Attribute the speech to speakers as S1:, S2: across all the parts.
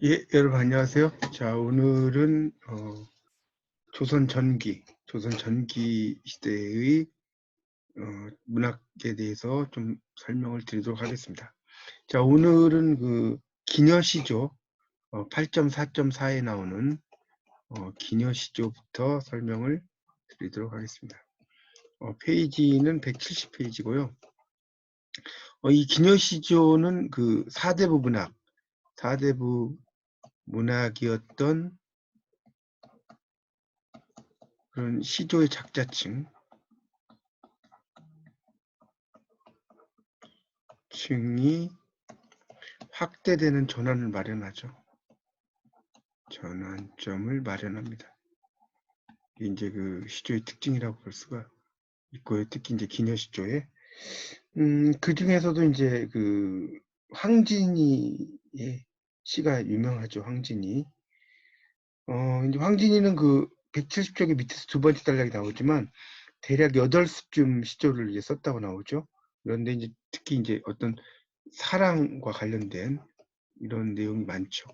S1: 예, 여러분 안녕하세요. 자, 오늘은 조선 전기 시대의 문학에 대해서 좀 설명을 드리도록 하겠습니다. 자, 오늘은 그 기녀시조 8.4.4에 나오는 기녀시조부터 설명을 드리도록 하겠습니다. 페이지는 170페이지고요. 이 기녀시조는 그 4대부 문학이었던 그런 시조의 작자층이 확대되는 전환을 마련하죠. 전환점을 마련합니다. 이게 이제 그 시조의 특징이라고 볼 수가 있고요. 특히 이제 기녀시조의 그 중에서도 이제 그 황진이의 시가 유명하죠. 황진이. 이제 황진이는 그 170쪽의 밑에서 두 번째 단락이 나오지만 대략 8습쯤 시조를 이제 썼다고 나오죠. 그런데 이제 특히 이제 어떤 사랑과 관련된 이런 내용이 많죠.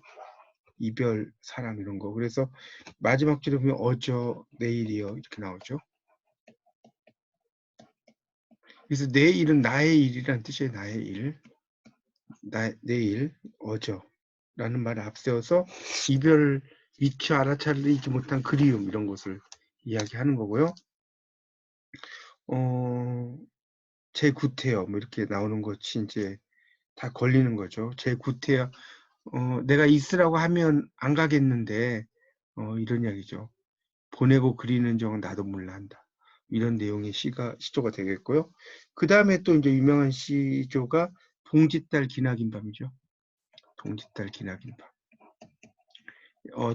S1: 이별, 사랑 이런 거. 그래서 마지막 줄에 보면 어저, 내일이요 이렇게 나오죠. 그래서 내일은 나의 일이란 뜻이에요. 나의 일. 내일, 어저라는 말을 앞세워서 이별을 미처 알아차리지 못한 그리움 이런 것을 이야기하는 거고요. 제9태여 뭐 이렇게 나오는 것이 이제 다 걸리는 거죠. 제9태여 내가 있으라고 하면 안 가겠는데 이런 이야기죠. 보내고 그리는 정은 나도 몰라 한다. 이런 내용의 시조가 되겠고요. 그 다음에 또 이제 유명한 시조가 동짓달 기나긴 밤이죠. 동짓달 기나긴 밤.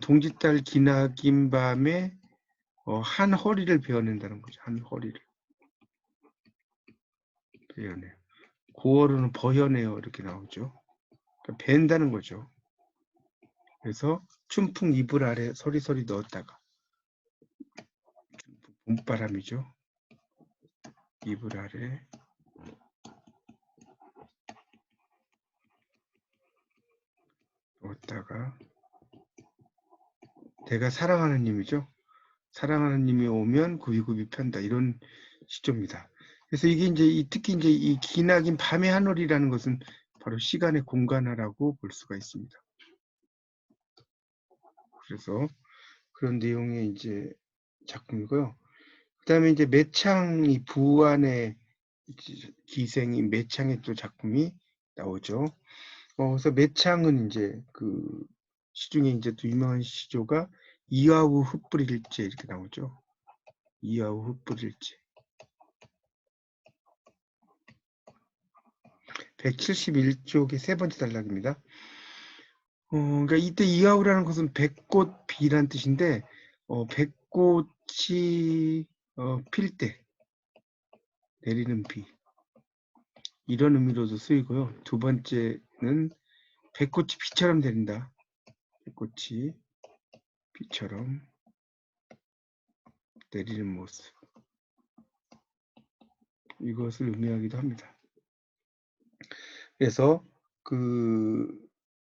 S1: 동짓달 기나긴 밤에 한 허리를 베어낸다는 거죠. 한 허리를 베어내요. 고어로는 버여내요 이렇게 나오죠. 그러니까 벤다는 거죠. 그래서 춘풍 이불 아래 서리서리 넣었다가 봄바람이죠. 이불 아래 넣었다가 내가 사랑하는 님이죠. 사랑하는 님이 오면 굽이굽이 편다 이런 시조입니다. 그래서 이게 이제 특히 이제 이 기나긴 밤의 하늘이라는 것은 바로 시간의 공간화라고 볼 수가 있습니다. 그래서 그런 내용의 이제 작품이고요. 그다음에 이제 매창이 부안의 기생인 매창의 또 작품이 나오죠. 그래서 매창은 이제 그 시중에 이제 또 유명한 시조가 이화우 흩뿌릴제 이렇게 나오죠. 이화우 흩뿌릴제. 171쪽의 세 번째 단락입니다. 그러니까 이때 이화우라는 것은 백꽃비란 뜻인데 백꽃이 필 때 내리는 비 이런 의미로도 쓰이고요. 두 번째는 백꽃이 비처럼 내린다. 백꽃이 비처럼 내리는 모습 이것을 의미하기도 합니다. 그래서 그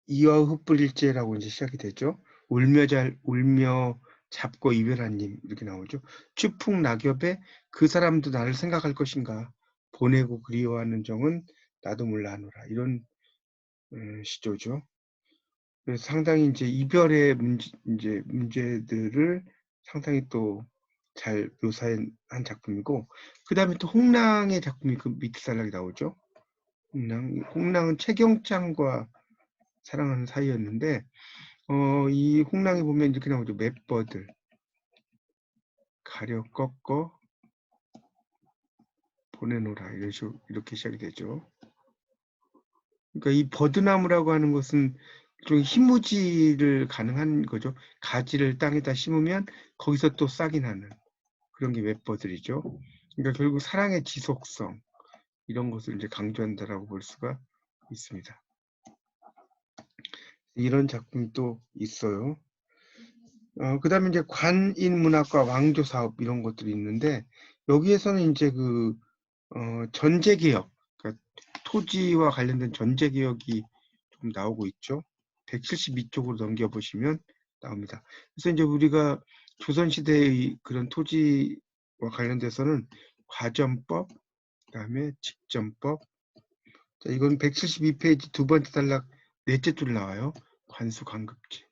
S1: 이와 흩뿌릴제라고 이제 시작이 되죠. 울며 잡고 이별한 님 이렇게 나오죠. 추풍 낙엽에 그 사람도 나를 생각할 것인가 보내고 그리워하는 정은 나도 몰라 하노라 이런 시조죠. 그래서 상당히 이제 이별의 문제들을 상당히 또 잘 묘사한 작품이고 그 다음에 또 홍랑의 작품이 그 밑에 단락이 나오죠. 홍랑은 최경창과 사랑하는 사이였는데 이 홍랑에 보면 이렇게 나오죠. 맷버들 가려 꺾어 보내노라 이렇게 시작이 되죠. 그러니까 이 버드나무라고 하는 것은 좀 희무지를 가능한 거죠. 가지를 땅에다 심으면 거기서 또 싹이 나는 그런 게 맷버들이죠. 그러니까 결국 사랑의 지속성 이런 것을 이제 강조한다라고 볼 수가 있습니다. 이런 작품이 또 있어요. 그 다음에 이제 관인문학과 왕조사업 이런 것들이 있는데 여기에서는 이제 그 전제개혁 그러니까 토지와 관련된 전제개혁이 좀 나오고 있죠. 172쪽으로 넘겨보시면 나옵니다. 그래서 이제 우리가 조선시대의 그런 토지와 관련돼서는 과전법, 그다음에 직전법, 자, 이건 172페이지 두 번째 단락 넷째 줄 나와요. 관수관급제.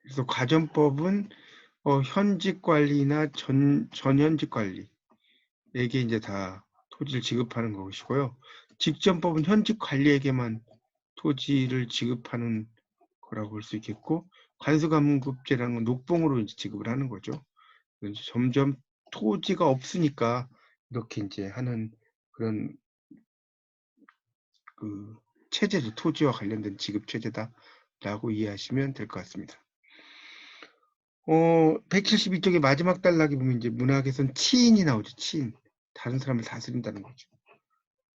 S1: 그래서 과전법은 현직 관리나 전현직 관리에게 이제 다 토지를 지급하는 것이고요. 직전법은 현직 관리에게만 토지를 지급하는 거라고 볼 수 있겠고, 관수관급제라는 건 녹봉으로 이제 지급을 하는 거죠. 이제 점점 토지가 없으니까 이렇게 이제 하는 그런 그 체제죠. 토지와 관련된 지급 체제다라고 이해하시면 될 것 같습니다. 172쪽의 마지막 단락에 보면 이제 문학에선 치인이 나오죠. 치인. 다른 사람을 다스린다는 거죠.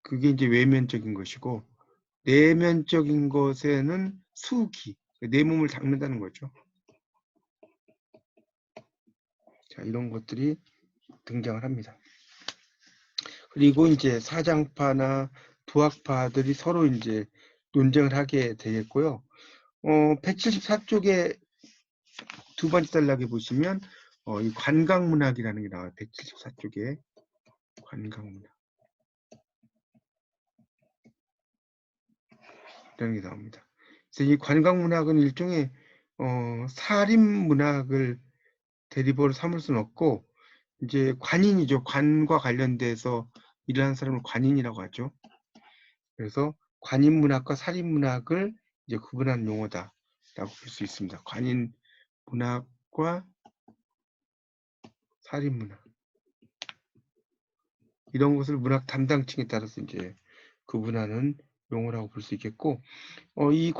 S1: 그게 이제 외면적인 것이고, 내면적인 것에는 수기, 내 몸을 닦는다는 거죠. 자, 이런 것들이 등장을 합니다. 그리고 이제 사장파나 부학파들이 서로 이제 논쟁을 하게 되겠고요. 174쪽에 두 번째 단락에 보시면 이 관광문학이라는 게 나와요. 174쪽에 관광문학 이라는 게 나옵니다. 그래서 이 관광문학은 일종의 사립문학을 대리보로 삼을 수는 없고, 이제 관인이죠. 관과 관련돼서 일하는 사람을 관인이라고 하죠. 그래서 관인문학과 사립문학을 이제 구분하는 용어다라고 볼 수 있습니다. 관인문학과 사립문학, 이런 것을 문학 담당층에 따라서 이제 구분하는 용어라고 볼 수 있겠고, 이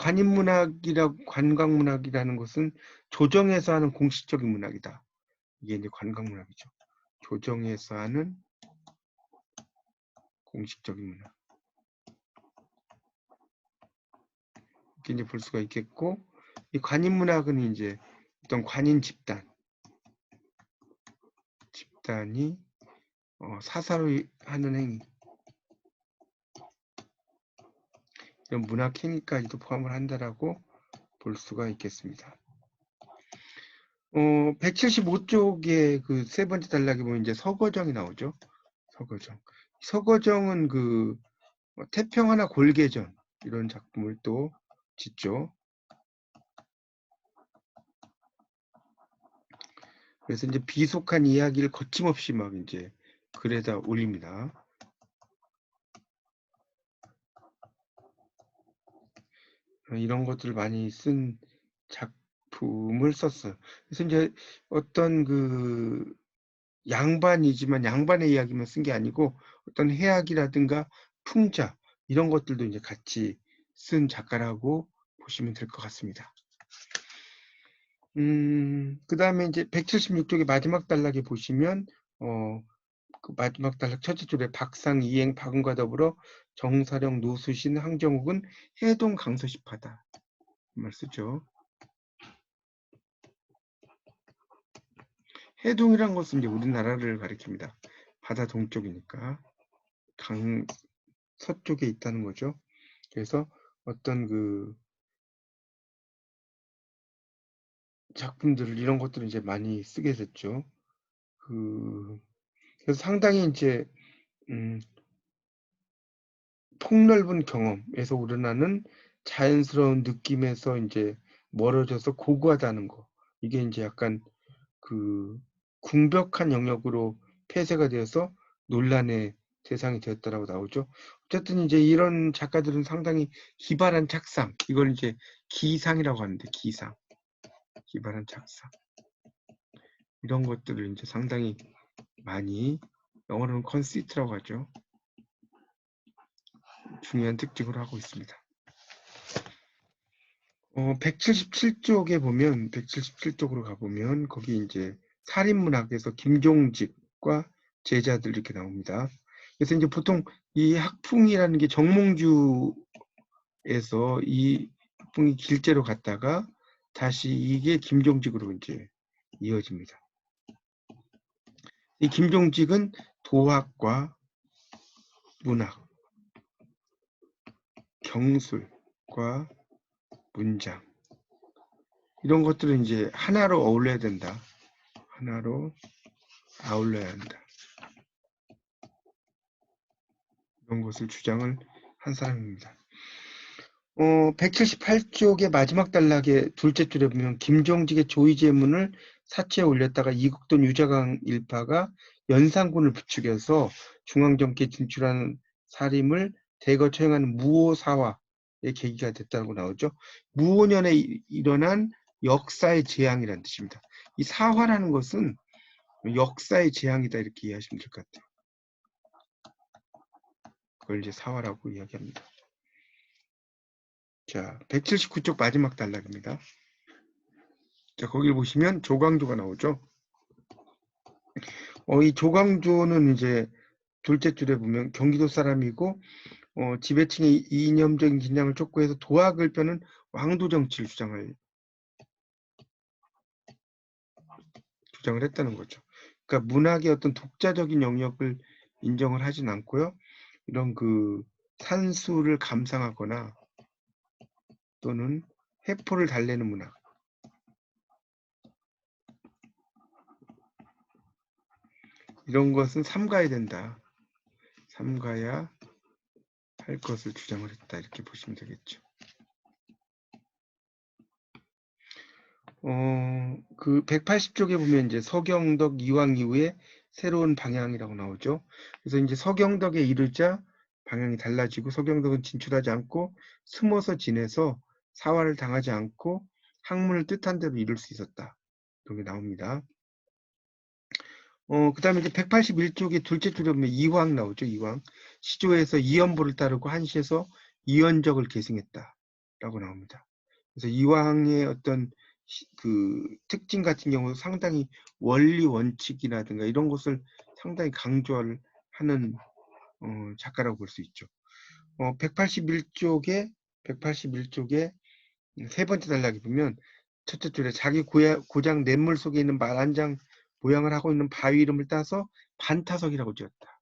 S1: 관광문학이라는 것은 조정해서 하는 공식적인 문학이다. 이게 이제 관광문학이죠. 조정해서 하는 공식적인 문학. 이렇게 이제 볼 수가 있겠고, 이 관인문학은 이제 어떤 관인 집단이 사사로 하는 행위, 이런 문학 행위까지도 포함을 한다라고 볼 수가 있겠습니다. 175쪽에 그 세 번째 단락에 보면 이제 서거정이 나오죠. 서거정은 그 태평하나 골개전 이런 작품을 또 짓죠. 그래서 이제 비속한 이야기를 거침없이 막 이제 글에다 올립니다. 이런 것들을 많이 쓴 작품을 썼어요. 그래서 이제 어떤 그 양반이지만 양반의 이야기만 쓴 게 아니고 어떤 해악이라든가 풍자 이런 것들도 이제 같이 쓴 작가라고 보시면 될 것 같습니다. 그 다음에 이제 176쪽의 마지막 단락에 보시면 그 마지막 단락 첫째 줄에 박상, 이행, 박은과 더불어 정사령, 노수신, 항정욱은 해동 강서시파다 말 쓰죠. 해동이란 것은 이제 우리나라를 가리킵니다. 바다 동쪽이니까 강 서쪽에 있다는 거죠. 그래서 어떤 그 작품들을 이런 것들을 이제 많이 쓰게 됐죠. 그래서 상당히 이제 폭넓은 경험에서 우러나는 자연스러운 느낌에서 이제 멀어져서 고고하다는 거. 이게 이제 약간 그 궁벽한 영역으로 폐쇄가 되어서 논란의 대상이 되었다라고 나오죠. 어쨌든 이제 이런 작가들은 상당히 기발한 착상, 이걸 이제 기상이라고 하는데 기발한 착상 이런 것들을 이제 상당히 많이 영어로는 컨시트라고 하죠. 중요한 특징으로 하고 있습니다. 177쪽에 보면 177쪽으로 가보면 거기 이제 살인문학에서 김종직과 제자들 이렇게 나옵니다. 그래서 이제 보통 이 학풍이라는 게 정몽주에서 이 학풍이 길제로 갔다가 다시 이게 김종직으로 이제 이어집니다. 이 김종직은 도학과 문학 정술과 문장 이런 것들은 이제 하나로 어울려야 된다. 하나로 아울러야 한다. 이런 것을 주장을 한 사람입니다. 178쪽의 마지막 단락의 둘째 줄에 보면 김종직의 조의제문을 사체에 올렸다가 이국돈 유자강 일파가 연산군을 부추겨서 중앙정계에 진출하는 살림을 대거 처형하는 무오사화의 계기가 됐다고 나오죠. 무오년에 일어난 역사의 재앙이라는 뜻입니다. 이 사화라는 것은 역사의 재앙이다 이렇게 이해하시면 될 것 같아요. 그걸 이제 사화라고 이야기합니다. 자, 179쪽 마지막 단락입니다. 자, 거기 보시면 조광조가 나오죠. 이 조광조는 이제 둘째 줄에 보면 경기도 사람이고 지배층의 이념적인 긴장을 촉구해서 도학을 펴는 왕도 정치를 주장을 했다는 거죠. 그러니까 문학의 어떤 독자적인 영역을 인정을 하진 않고요. 이런 그 산수를 감상하거나 또는 해포를 달래는 문학 이런 것은 삼가야 된다. 삼가야 할 것을 주장을 했다. 이렇게 보시면 되겠죠. 그 180쪽에 보면 이제 서경덕 이황 이후에 새로운 방향이라고 나오죠. 그래서 이제 서경덕에 이르자 방향이 달라지고 서경덕은 진출하지 않고 숨어서 지내서 사활을 당하지 않고 학문을 뜻한 대로 이룰 수 있었다. 이런 게 나옵니다. 그 다음에 이제 181쪽에 둘째 줄에 보면 이황 나오죠. 이황. 시조에서 이연보를 따르고 한시에서 이연적을 계승했다. 라고 나옵니다. 그래서 이황의 어떤 그 특징 같은 경우 상당히 원리 원칙이라든가 이런 것을 상당히 강조를 하는 작가라고 볼 수 있죠. 181쪽에 세 번째 단락에 보면 첫째 줄에 자기 고장 냇물 속에 있는 말 한 장 모양을 하고 있는 바위 이름을 따서 반타석이라고 지었다.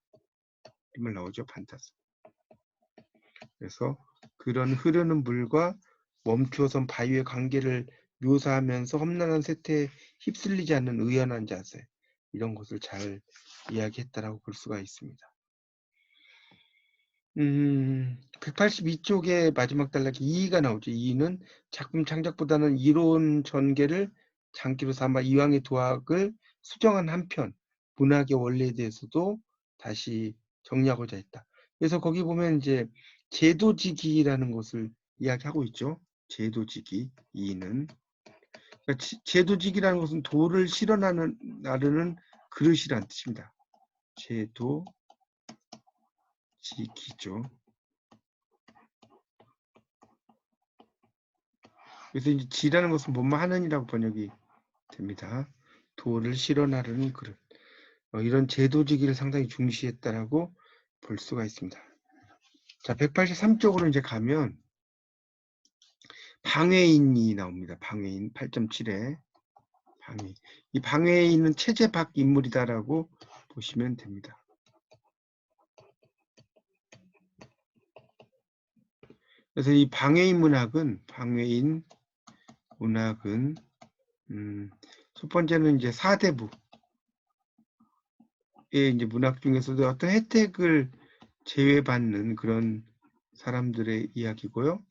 S1: 이말 나오죠. 반타석. 그래서 그런 흐르는 물과 멈추어선 바위의 관계를 묘사하면서 험난한 세태에 휩쓸리지 않는 의연한 자세 이런 것을 잘 이야기했다라고 볼 수가 있습니다. 182쪽의 마지막 단락에 이의가 나오죠. 이의는 작품 창작보다는 이론 전개를 장기로 삼아 이황의 도학을 수정한 한편 문학의 원리에 대해서도 다시 정리하고자 했다. 그래서 거기 보면 이제 제도지기라는 것을 이야기하고 있죠. 제도지기 이의는 그러니까 제도지기라는 것은 도를 실어 나르는 그릇이라는 뜻입니다. 제도지기죠. 그래서 이제 지라는 것은 뭐뭐 하는이라고 번역이 됩니다. 도를 실어 나르는 그릇. 이런 제도지기를 상당히 중시했다라고 볼 수가 있습니다. 자, 183쪽으로 이제 가면 방해인이 나옵니다. 방해인 8.7에 방해. 이 방해인은 체제 밖 인물이다라고 보시면 됩니다. 그래서 이 방해인 문학은 첫 번째는 이제 사대부의 이제 문학 중에서도 어떤 혜택을 제외받는 그런 사람들의 이야기고요.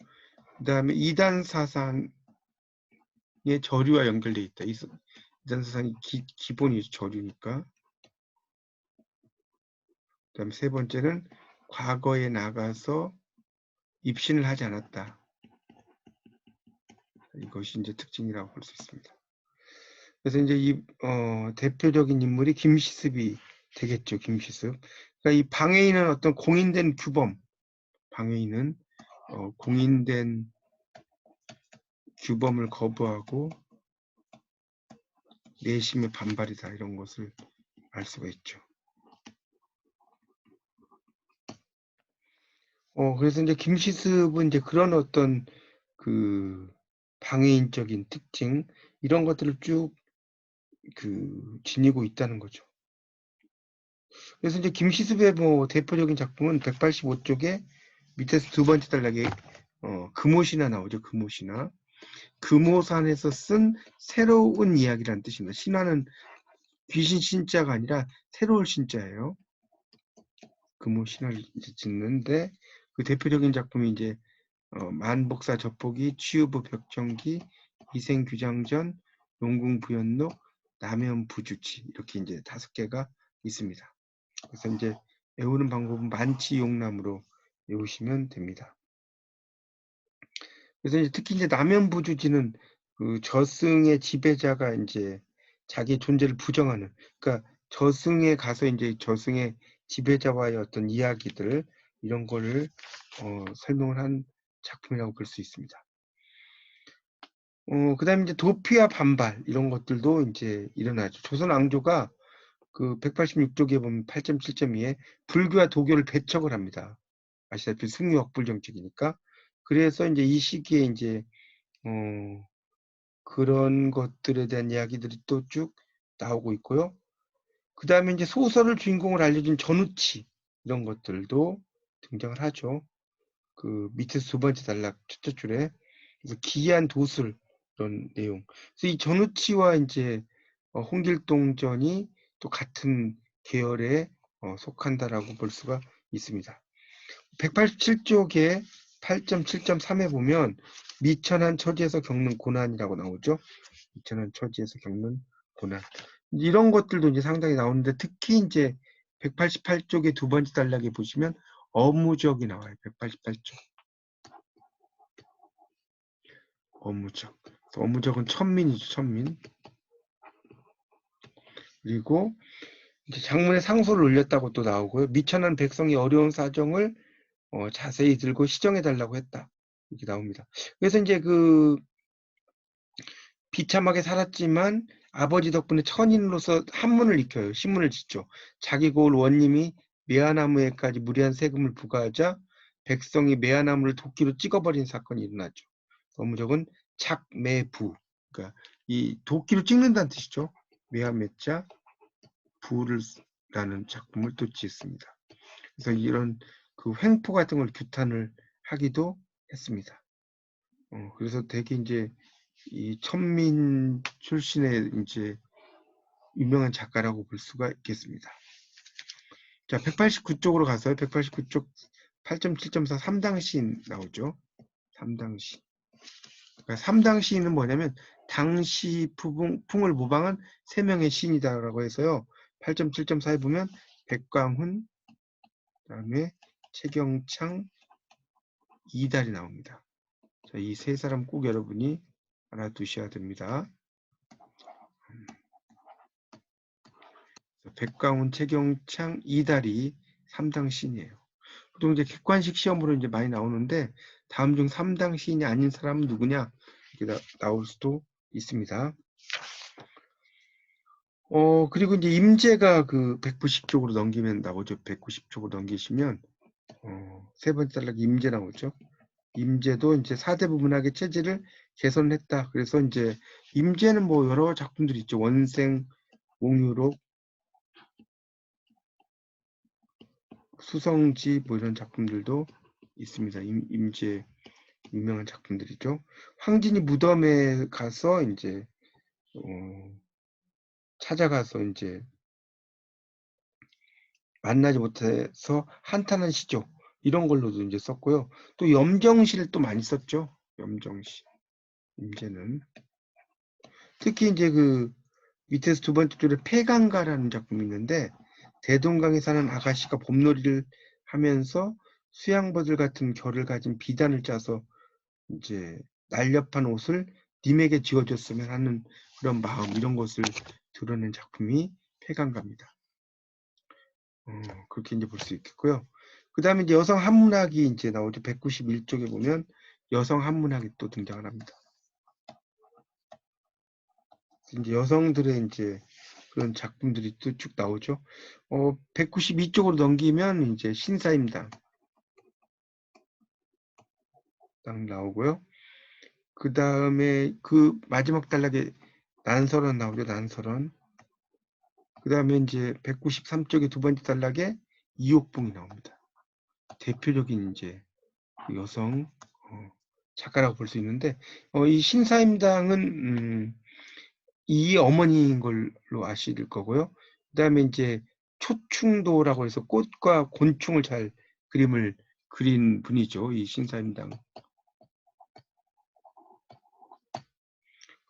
S1: 그 다음에 이단 사상의 저류와 연결되어 있다. 이단 사상이 기본이 저류니까. 그 다음에 세 번째는 과거에 나가서 입신을 하지 않았다. 이것이 이제 특징이라고 볼 수 있습니다. 그래서 이제 이 대표적인 인물이 김시습이 되겠죠. 김시습. 그러니까 이 방해인은 어떤 공인된 규범, 방해인은 공인된 규범을 거부하고 내심의 반발이다 이런 것을 알 수가 있죠. 그래서 이제 김시습은 이제 그런 어떤 그 방해인적인 특징 이런 것들을 쭉 지니고 있다는 거죠. 그래서 이제 김시습의 뭐 대표적인 작품은 185쪽에 밑에서 두 번째 단락에 금오신화 나오죠. 금오신화. 금오산에서 쓴 새로운 이야기라는 뜻입니다. 신화는 귀신 신자가 아니라 새로운 신자예요. 금오신화를 이제 짓는데 그 대표적인 작품이 이제 만복사 젖보기, 취유부 벽정기, 이생규장전, 용궁부연록, 남현부주치 이렇게 이제 5개가 있습니다. 그래서 이제 외우는 방법은 만치용남으로 외우시면 됩니다. 그래서 이제 특히 이제 남현부주지는 그 저승의 지배자가 이제 자기 존재를 부정하는, 그러니까 저승에 가서 이제 저승의 지배자와의 어떤 이야기들 이런 거를 설명을 한 작품이라고 볼 수 있습니다. 그다음에 이제 도피와 반발 이런 것들도 이제 일어나죠. 조선 왕조가 그 186쪽에 보면 8.7.2에 불교와 도교를 배척을 합니다. 아시다시피 숭유억불 정책이니까. 그래서 이제 이 시기에 이제 그런 것들에 대한 이야기들이 또 쭉 나오고 있고요. 그 다음에 이제 소설을 주인공을 알려준 전우치 이런 것들도 등장을 하죠. 그 밑에서 2번째 단락 첫째 줄에 그래서 기이한 도술 이런 내용. 그래서 이 전우치와 이제 홍길동전이 또 같은 계열에 속한다라고 볼 수가 있습니다. 187쪽에 8.7.3에 보면 미천한 처지에서 겪는 고난이라고 나오죠. 미천한 처지에서 겪는 고난. 이런 것들도 이제 상당히 나오는데 특히 이제 188쪽의 2번째 단락에 보시면 어무적이 나와요. 188쪽. 어무적. 어무적은 천민이죠. 천민. 그리고 이제 장문에 상소를 올렸다고 또 나오고요. 미천한 백성이 어려운 사정을 자세히 들고 시정해 달라고 했다. 이렇게 나옵니다. 그래서 이제 그 비참하게 살았지만 아버지 덕분에 천인으로서 한문을 익혀요. 신문을 짓죠. 자기 고을 원님이 매화나무에까지 무리한 세금을 부과하자 백성이 매화나무를 도끼로 찍어버린 사건이 일어났죠. 어무적은 착매부. 그러니까 이 도끼로 찍는다는 뜻이죠. 매화매자 부를라는 작품을 또 짓습니다. 그래서 이런 그 횡포 같은 걸 규탄을 하기도 했습니다. 그래서 되게 이제 이 천민 출신의 이제 유명한 작가라고 볼 수가 있겠습니다. 자, 189쪽으로 가서요. 189쪽 8.7.4 3당 시인 나오죠. 3당 시. 그러니까 3당 시인은 뭐냐면 당시 풍을 모방한 3명의 시인이다라고 해서요. 8.7.4에 보면 백광훈, 그다음에 최경창, 이달이 나옵니다. 자, 이 세 사람 꼭 여러분이 알아두셔야 됩니다. 백광훈, 최경창, 이달이 3당 시인이에요. 보통 이제 객관식 시험으로 이제 많이 나오는데 다음 중 3당 시인이 아닌 사람은 누구냐 이렇게 나올 수도 있습니다. 그리고 이제 임제가 그 190쪽으로 넘기면 나오죠. 190쪽으로 넘기시면 세 번째 단락 임제 나오죠. 임제도 이제 4대 부문학의 체질을 개선했다. 그래서 이제 임제는 뭐 여러 작품들이 있죠. 원생, 몽유록, 수성지 뭐 이런 작품들도 있습니다. 임제 유명한 작품들이죠. 황진이 무덤에 가서 이제 찾아가서 이제 만나지 못해서 한탄한 시조 이런 걸로도 이제 썼고요. 또 염정시를 또 많이 썼죠. 염정시. 임제는 특히 이제 그 밑에서 2번째 줄에 폐강가라는 작품이 있는데 대동강에 사는 아가씨가 봄놀이를 하면서 수양버들 같은 결을 가진 비단을 짜서 이제 날렵한 옷을 님에게 지어줬으면 하는 그런 마음 이런 것을 드러낸 작품이 폐강가입니다. 그렇게 이제 볼 수 있겠고요. 그 다음에 이제 여성 한문학이 이제 나오죠. 191쪽에 보면 여성 한문학이 또 등장을 합니다. 이제 여성들의 이제 그런 작품들이 또 쭉 나오죠. 192쪽으로 넘기면 이제 신사임당 딱 나오고요. 그 다음에 그 마지막 단락에 난설원 나오죠. 난설원. 그 다음에 이제 193쪽의 2번째 단락에 이옥봉이 나옵니다. 대표적인 이제 여성 작가라고 볼 수 있는데 이 신사임당은 이 어머니인 걸로 아실 거고요. 그다음에 이제 초충도라고 해서 꽃과 곤충을 잘 그림을 그린 분이죠. 이 신사임당.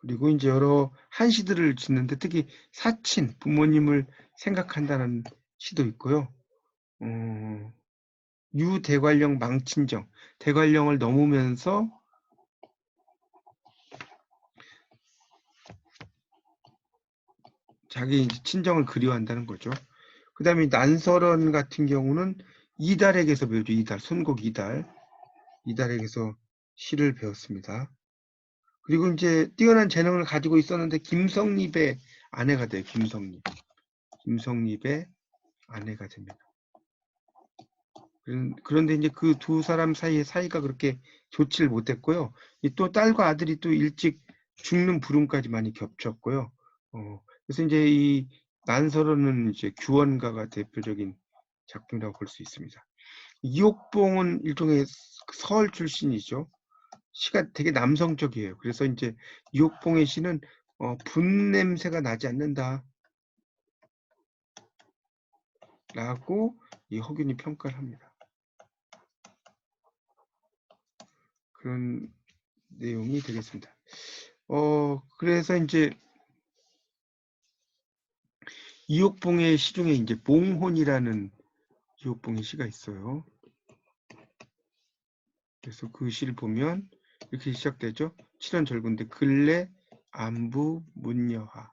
S1: 그리고 이제 여러 한시들을 짓는데 특히 사친, 부모님을 생각한다는 시도 있고요. 유대관령 망친정, 대관령을 넘으면서 자기 이제 친정을 그리워한다는 거죠. 그 다음에 난설원 같은 경우는 이달에게서 배우죠. 이달, 손곡 이달에게서 시를 배웠습니다. 그리고 이제 뛰어난 재능을 가지고 있었는데 김성립의 아내가 돼요. 김성립의 아내가 됩니다. 그런데 이제 그 두 사람 사이의 사이가 그렇게 좋지를 못했고요. 또 딸과 아들이 또 일찍 죽는 부름까지 많이 겹쳤고요. 그래서 이제 이 난설원은 이제 규원가가 대표적인 작품이라고 볼 수 있습니다. 이옥봉은 일종의 서울 출신이죠. 시가 되게 남성적이에요. 그래서 이제 이옥봉의 시는 분 냄새가 나지 않는다 라고 이 허균이 평가를 합니다. 그런 내용이 되겠습니다. 그래서 이제 이옥봉의 시 중에 이제 몽혼이라는 이옥봉의 시가 있어요. 그래서 그 시를 보면 이렇게 시작되죠. 칠원절군데 근래 안부 문여하.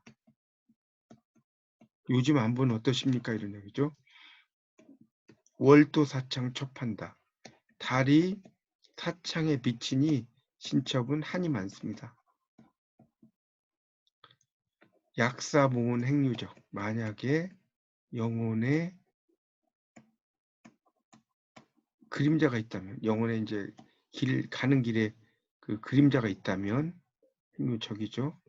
S1: 요즘 안부는 어떠십니까? 이런 얘기죠. 월도 사창 첩한다. 달이 사창에 비치니 신첩은 한이 많습니다. 약사몽은 행유적. 만약에 영혼에 그림자가 있다면, 영혼에 이제 가는 길에 그 그림자가 있다면 행유적이죠.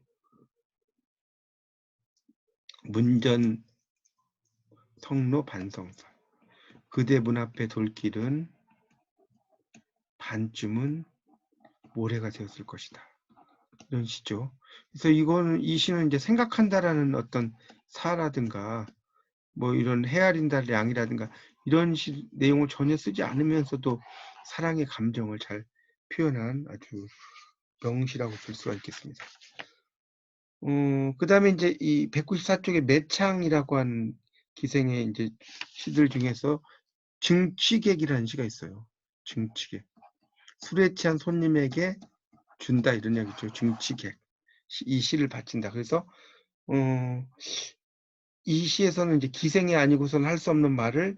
S1: 문전 성로 반성사. 그대 문 앞에 돌길은 반쯤은 모래가 되었을 것이다. 이런 시죠. 그래서 이 시는 이제 생각한다라는 어떤 사라든가 뭐 이런 헤아린다 양이라든가 이런 내용을 전혀 쓰지 않으면서도 사랑의 감정을 잘 표현한 아주 명시라고 볼 수가 있겠습니다. 그 다음에 이제 이 194쪽에 매창이라고 하는 기생의 이제 시들 중에서 증취객이라는 시가 있어요. 증취객. 술에 취한 손님에게 준다 이런 얘기죠. 증취객. 이 시를 바친다. 그래서 이 시에서는 이제 기생이 아니고서는 할 수 없는 말을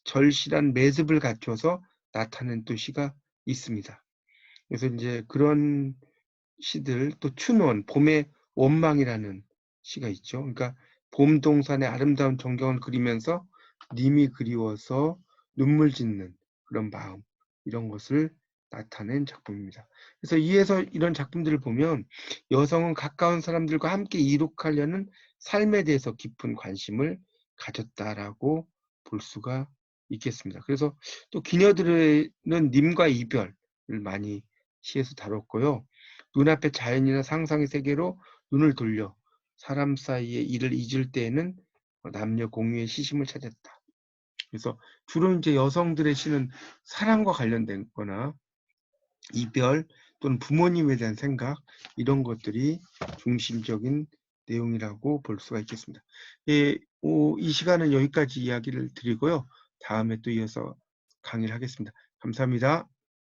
S1: 절실한 매듭을 갖춰서 나타낸 또 시가 있습니다. 그래서 이제 그런 시들 또 춘원 봄의 원망이라는 시가 있죠. 그러니까 봄 동산의 아름다운 전경을 그리면서 님이 그리워서 눈물 짓는 그런 마음 이런 것을 나타낸 작품입니다. 그래서 이에서 이런 작품들을 보면 여성은 가까운 사람들과 함께 이룩하려는 삶에 대해서 깊은 관심을 가졌다라고 볼 수가 있겠습니다. 그래서 또 기녀들은 님과 이별을 많이 시에서 다뤘고요. 눈앞의 자연이나 상상의 세계로 눈을 돌려 사람 사이의 일을 잊을 때에는 남녀 공유의 시심을 찾았다. 그래서 주로 이제 여성들의 시는 사랑과 관련된 거나 이별 또는 부모님에 대한 생각 이런 것들이 중심적인 내용이라고 볼 수가 있겠습니다. 예, 이 시간은 여기까지 이야기를 드리고요. 다음에 또 이어서 강의를 하겠습니다. 감사합니다.